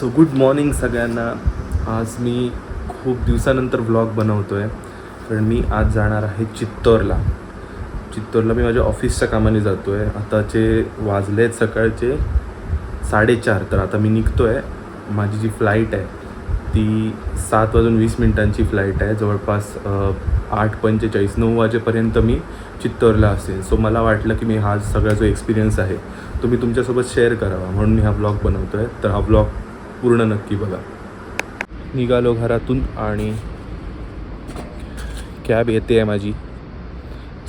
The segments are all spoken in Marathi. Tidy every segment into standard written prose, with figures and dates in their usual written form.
सो गुड मॉर्निंग सगळ्यांना. आज मी खूप दिवसानंतर व्लॉग बनवतो आहे, कारण मी आज जाणार आहे चित्तोरला. मी माझ्या ऑफिसच्या कामाने जातो आहे. आताचे वाजले आहेत सकाळचे 4:30. तर आता मी निघतो आहे. माझी जी फ्लाईट आहे ती 7:20 फ्लाईट आहे. जवळपास 8:45 9 वाजेपर्यंत मी चित्तोरला असेल. सो मला वाटलं की मी हा सगळा जो एक्सपिरियन्स आहे तो मी तुमच्यासोबत शेअर करावा, म्हणून मी हा व्लॉग बनवतो आहे. तर हा व्लॉग पूर्ण नक्की बघा. निघालो घरातून आणि कॅब येते आहे माझी.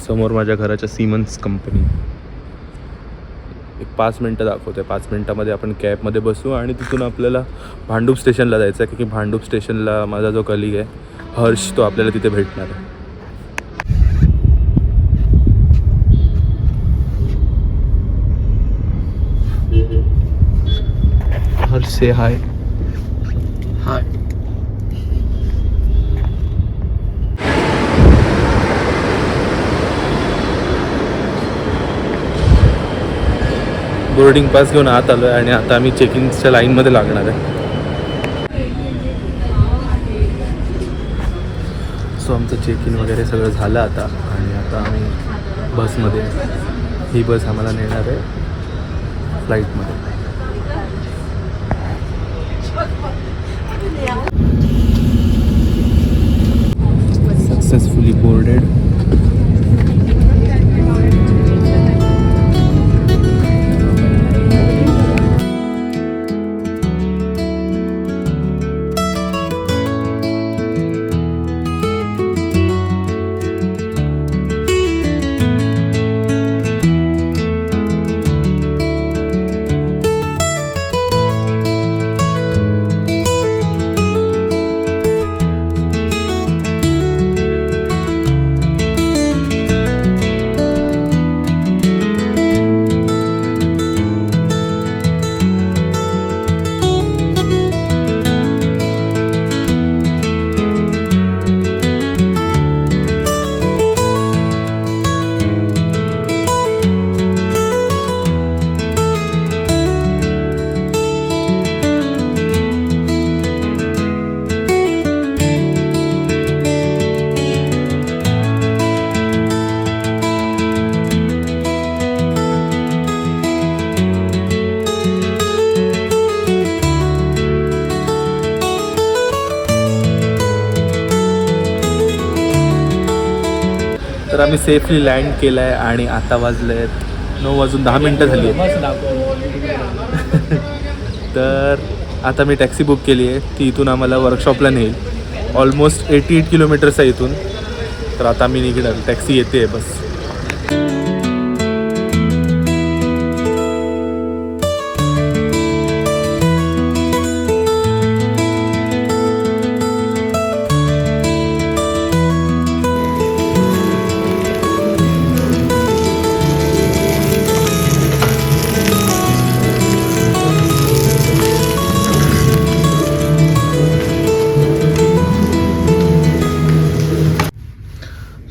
समोर माझ्या घराच्या सिमन्स कंपनी. एक 5 मिनटं दाखवते. 5 मिनटामध्ये आपण कॅबमध्ये बसू आणि तिथून आपल्याला भांडूप स्टेशनला जायचं आहे, की भांडूप स्टेशनला माझा जो कलिग आहे हर्ष, तो आपल्याला तिथे भेटणार आहे. हर्ष से हाय. हाय. बोर्डिंग पास घेऊन आत आलो आहे आणि आता आम्ही चेकिंगच्या लाईनमध्ये लागणार आहे. सो आमचं चेक इन वगैरे सगळं झालं आता, आणि आता आम्ही बसमध्ये. ही बस आम्हाला नेणार आहे फ्लाईटमध्ये. Successfully boarded. तर आम्ही सेफली लँड केलं आहे आणि आता वाजले आहेत 9:10 झाली आहे. तर आता मी टॅक्सी बुक केली आहे. ती इथून आम्हाला वर्कशॉपला नेईल. ऑलमोस्ट 88 किलोमीटर्स आहे इथून. तर आता आम्ही निघणार. टॅक्सी येते आहे बस.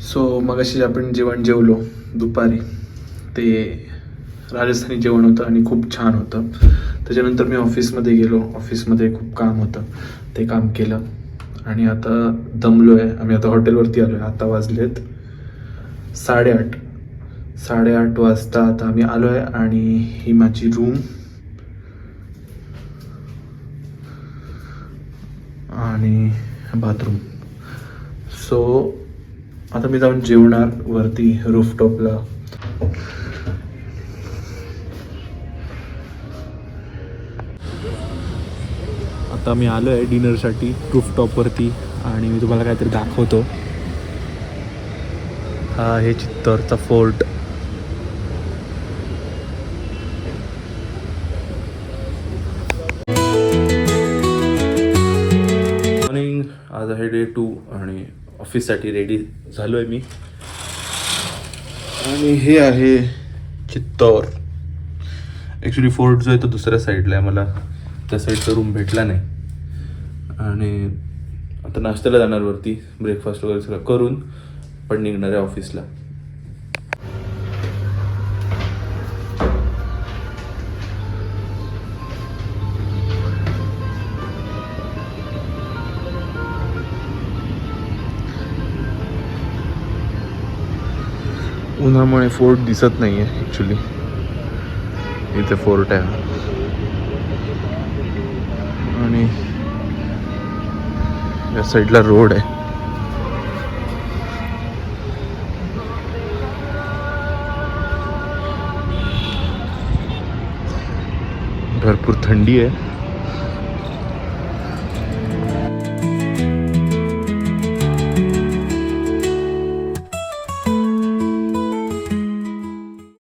सो मगाशी आपण जेवलो दुपारी. ते राजस्थानी जेवण होतं आणि खूप छान होतं. त्याच्यानंतर मी ऑफिसमध्ये गेलो. ऑफिसमध्ये खूप काम होतं, ते काम केलं आणि आता दमलो आहे. आम्ही आता हॉटेलवरती आलो आहे. आता वाजलेत 8:30 वाजता आता आम्ही आलो आहे. आणि ही माझी रूम आणि बाथरूम. सो आता मी जाऊन जेवणार वरती रूफटॉपला. आता मी आलो आहे डिनरसाठी रूफटॉपवरती आणि मी तुम्हाला काहीतरी दाखवतो. हा आहे चित्तोरचा फोर्ट. मॉर्निंग. आज आहे डे 2 आणि ऑफिससाठी रेडी झालो आहे मी. आणि हे आहे चित्तोर. ॲक्च्युली फोर्ट जो आहे तो दुसऱ्या साईडला आहे. मला त्या साईडचा रूम भेटला नाही. आणि आता नाश्त्याला जाणार वरती. ब्रेकफास्ट वगैरे सगळं करून पण निघणार आहे ऑफिसला. उन्हामुळे फोर्ट दिसत नाही आहे ॲक्च्युली. इथे फोर्ट आहे आणि या साईडला रोड आहे. भरपूर थंडी आहे.